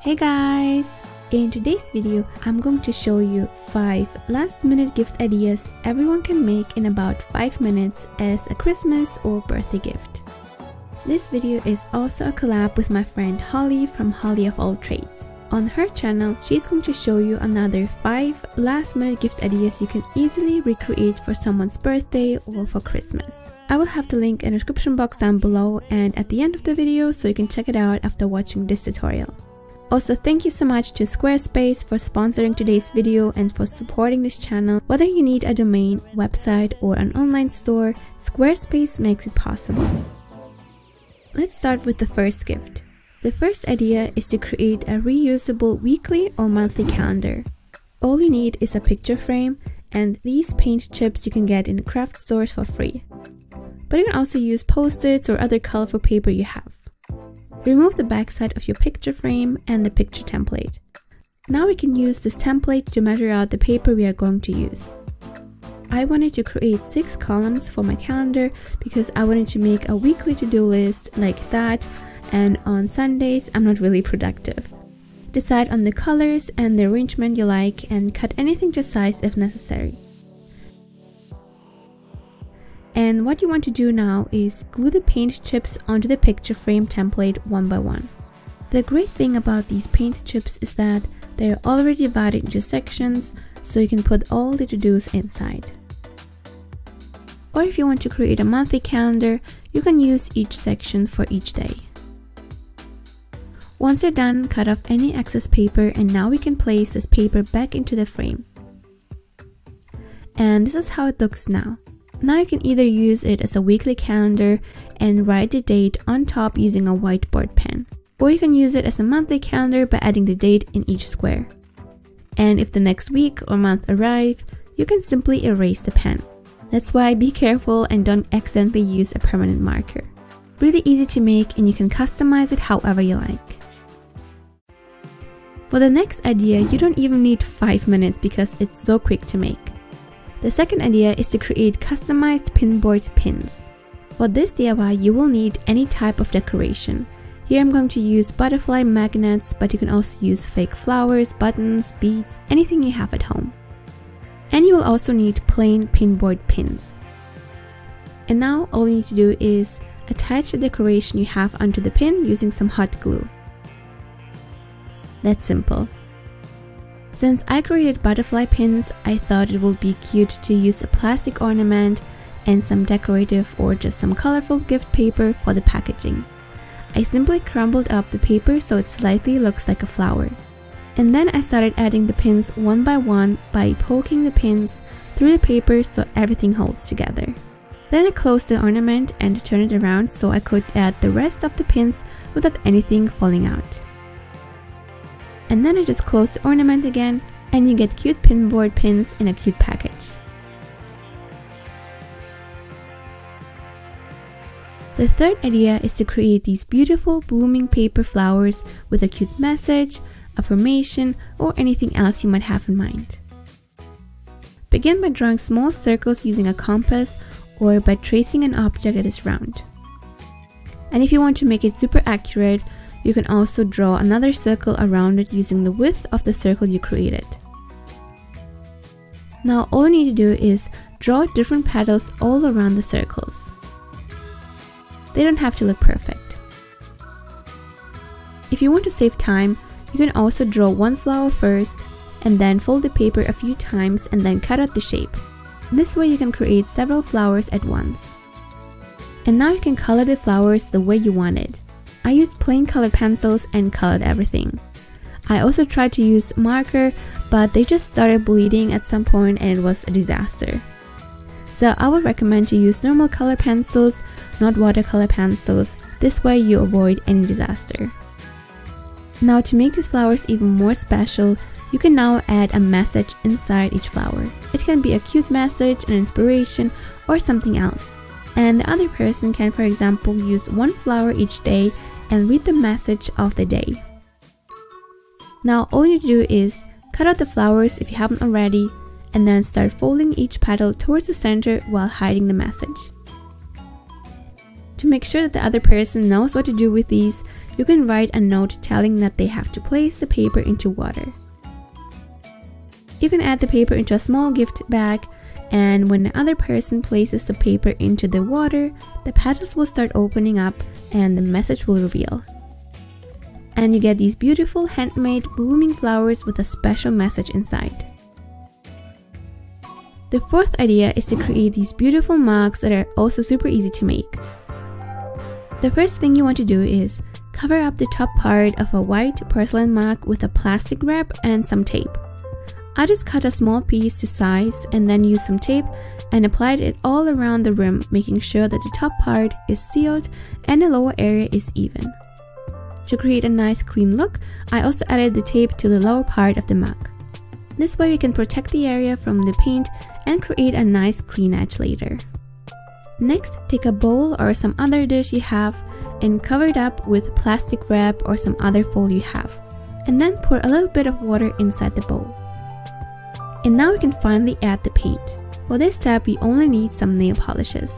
Hey guys! In today's video, I'm going to show you 5 last-minute gift ideas everyone can make in about 5 minutes as a Christmas or birthday gift. This video is also a collab with my friend Holly from Holly of All Trades. On her channel, she's going to show you another 5 last-minute gift ideas you can easily recreate for someone's birthday or for Christmas. I will have the link in the description box down below and at the end of the video so you can check it out after watching this tutorial. Also, thank you so much to Squarespace for sponsoring today's video and for supporting this channel. Whether you need a domain, website, or an online store, Squarespace makes it possible. Let's start with the first gift. The first idea is to create a reusable weekly or monthly calendar. All you need is a picture frame and these paint chips you can get in craft stores for free. But you can also use post-its or other colorful paper you have. Remove the backside of your picture frame and the picture template. Now we can use this template to measure out the paper we are going to use. I wanted to create 6 columns for my calendar because I wanted to make a weekly to-do list like that, and on Sundays I'm not really productive. Decide on the colors and the arrangement you like and cut anything to size if necessary. And what you want to do now is glue the paint chips onto the picture frame template one by one. The great thing about these paint chips is that they are already divided into sections, so you can put all the to-dos inside. Or if you want to create a monthly calendar, you can use each section for each day. Once you're done, cut off any excess paper and now we can place this paper back into the frame. And this is how it looks now. Now you can either use it as a weekly calendar and write the date on top using a whiteboard pen, or you can use it as a monthly calendar by adding the date in each square. And if the next week or month arrive, you can simply erase the pen. That's why be careful and don't accidentally use a permanent marker. Really easy to make and you can customize it however you like. For the next idea, you don't even need 5 minutes because it's so quick to make. The second idea is to create customized pinboard pins. For this DIY, you will need any type of decoration. Here I'm going to use butterfly magnets, but you can also use fake flowers, buttons, beads, anything you have at home. And you will also need plain pinboard pins. And now all you need to do is attach the decoration you have onto the pin using some hot glue. That's simple. Since I created butterfly pins, I thought it would be cute to use a plastic ornament and some decorative or just some colorful gift paper for the packaging. I simply crumbled up the paper so it slightly looks like a flower. And then I started adding the pins one by one by poking the pins through the paper so everything holds together. Then I closed the ornament and turned it around so I could add the rest of the pins without anything falling out. And then I just close the ornament again and you get cute pinboard pins in a cute package. The third idea is to create these beautiful blooming paper flowers with a cute message, affirmation, or anything else you might have in mind. Begin by drawing small circles using a compass or by tracing an object that is round. And if you want to make it super accurate, you can also draw another circle around it using the width of the circle you created. Now all you need to do is draw different petals all around the circles. They don't have to look perfect. If you want to save time, you can also draw one flower first and then fold the paper a few times and then cut out the shape. This way you can create several flowers at once. And now you can color the flowers the way you want it. I used plain colored pencils and colored everything. I also tried to use marker, but they just started bleeding at some point and it was a disaster. So I would recommend to use normal color pencils, not watercolor pencils. This way you avoid any disaster. Now to make these flowers even more special, you can now add a message inside each flower. It can be a cute message, an inspiration, or something else. And the other person can, for example, use one flower each day and read the message of the day. Now all you need to do is cut out the flowers if you haven't already and then start folding each petal towards the center while hiding the message. To make sure that the other person knows what to do with these, you can write a note telling that they have to place the paper into water. You can add the paper into a small gift bag, and when the other person places the paper into the water, the petals will start opening up and the message will reveal. And you get these beautiful handmade blooming flowers with a special message inside. The fourth idea is to create these beautiful mugs that are also super easy to make. The first thing you want to do is cover up the top part of a white porcelain mug with a plastic wrap and some tape. I just cut a small piece to size and then used some tape and applied it all around the rim, making sure that the top part is sealed and the lower area is even. To create a nice clean look, I also added the tape to the lower part of the mug. This way we can protect the area from the paint and create a nice clean edge later. Next, take a bowl or some other dish you have and cover it up with plastic wrap or some other foil you have, and then pour a little bit of water inside the bowl. And now we can finally add the paint. For this step, we only need some nail polishes.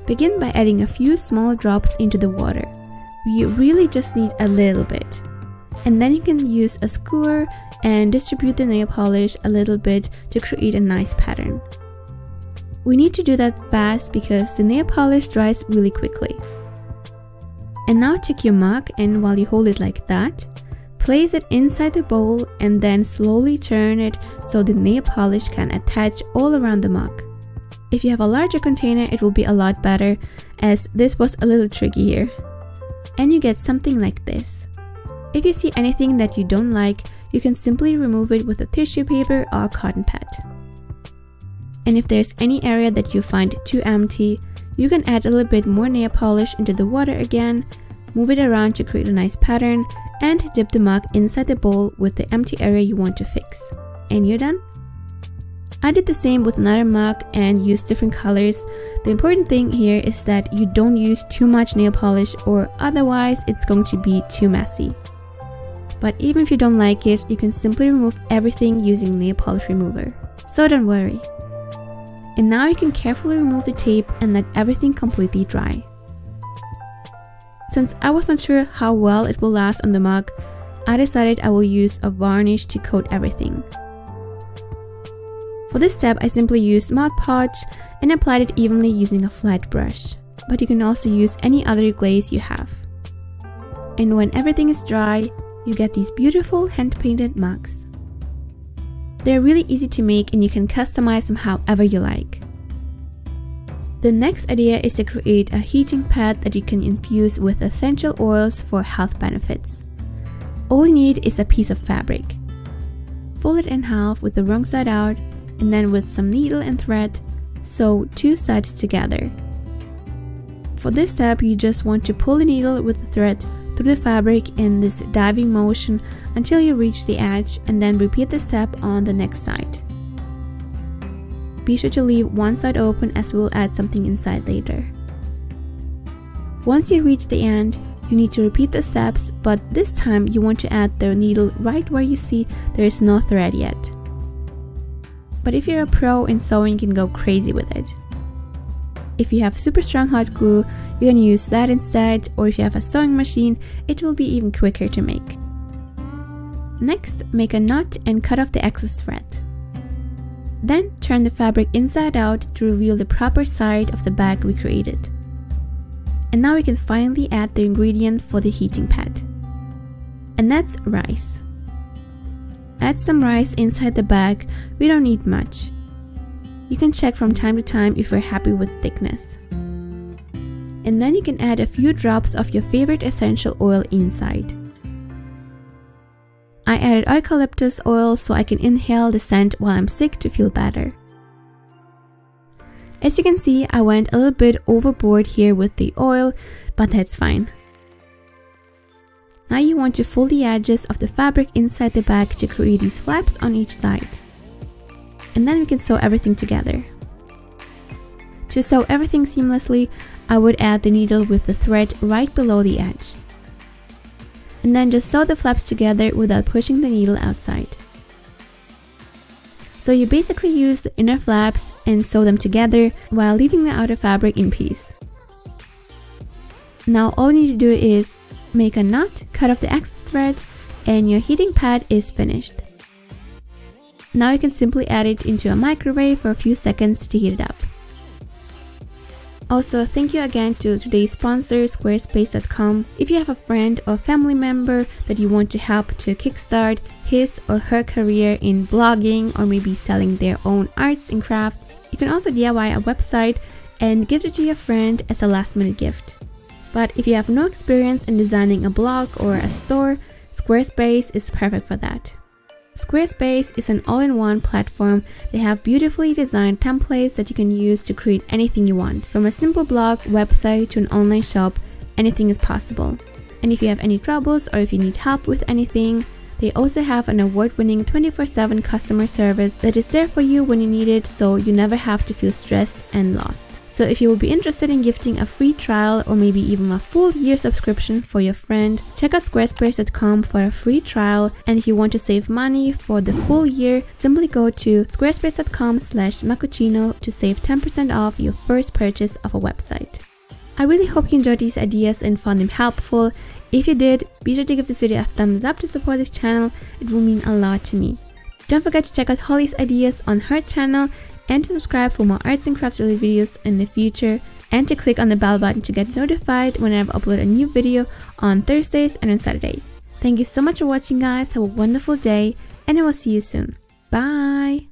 Begin by adding a few small drops into the water. We really just need a little bit. And then you can use a skewer and distribute the nail polish a little bit to create a nice pattern. We need to do that fast because the nail polish dries really quickly. And now take your mug, and while you hold it like that, place it inside the bowl and then slowly turn it so the nail polish can attach all around the mug. If you have a larger container, it will be a lot better, as this was a little tricky here. And you get something like this. If you see anything that you don't like, you can simply remove it with a tissue paper or a cotton pad. And if there's any area that you find too empty, you can add a little bit more nail polish into the water again, move it around to create a nice pattern, and dip the mug inside the bowl with the empty area you want to fix. And you're done? I did the same with another mug and used different colors. The important thing here is that you don't use too much nail polish, or otherwise it's going to be too messy. But even if you don't like it, you can simply remove everything using nail polish remover. So don't worry. And now you can carefully remove the tape and let everything completely dry. Since I was not sure how well it will last on the mug, I decided I will use a varnish to coat everything. For this step, I simply used Mod Podge and applied it evenly using a flat brush, but you can also use any other glaze you have. And when everything is dry, you get these beautiful hand-painted mugs. They're really easy to make and you can customize them however you like. The next idea is to create a heating pad that you can infuse with essential oils for health benefits. All you need is a piece of fabric. Fold it in half with the wrong side out, and then with some needle and thread, sew two sides together. For this step, you just want to pull the needle with the thread through the fabric in this diving motion until you reach the edge, and then repeat the step on the next side. Be sure to leave one side open, as we will add something inside later. Once you reach the end, you need to repeat the steps, but this time you want to add the needle right where you see there is no thread yet. But if you're a pro in sewing, you can go crazy with it. If you have super strong hot glue, you can use that instead, or if you have a sewing machine, it will be even quicker to make. Next, make a knot and cut off the excess thread. Then turn the fabric inside out to reveal the proper side of the bag we created. And now we can finally add the ingredient for the heating pad. And that's rice. Add some rice inside the bag. We don't need much. You can check from time to time if you're happy with thickness. And then you can add a few drops of your favorite essential oil inside. I added eucalyptus oil so I can inhale the scent while I'm sick to feel better. As you can see, I went a little bit overboard here with the oil, but that's fine. Now you want to fold the edges of the fabric inside the bag to create these flaps on each side. And then we can sew everything together. To sew everything seamlessly, I would add the needle with the thread right below the edge. And then just sew the flaps together without pushing the needle outside. So you basically use the inner flaps and sew them together while leaving the outer fabric in peace. Now all you need to do is make a knot, cut off the excess thread, and your heating pad is finished. Now you can simply add it into a microwave for a few seconds to heat it up. Also, thank you again to today's sponsor, Squarespace.com. If you have a friend or family member that you want to help to kickstart his or her career in blogging or maybe selling their own arts and crafts, you can also DIY a website and give it to your friend as a last-minute gift. But if you have no experience in designing a blog or a store, Squarespace is perfect for that. Squarespace is an all-in-one platform. They have beautifully designed templates that you can use to create anything you want. From a simple blog, website to an online shop, anything is possible. And if you have any troubles or if you need help with anything, they also have an award-winning 24/7 customer service that is there for you when you need it, so you never have to feel stressed and lost. So if you will be interested in gifting a free trial or maybe even a full year subscription for your friend, check out squarespace.com for a free trial. And if you want to save money for the full year, simply go to squarespace.com/Maccuccino to save 10% off your first purchase of a website. I really hope you enjoyed these ideas and found them helpful. If you did, be sure to give this video a thumbs up to support this channel. It will mean a lot to me. Don't forget to check out Holly's ideas on her channel and to subscribe for more arts and crafts related videos in the future, and to click on the bell button to get notified whenever I upload a new video on Thursdays and on Saturdays. Thank you so much for watching, guys. Have a wonderful day, and I will see you soon. Bye!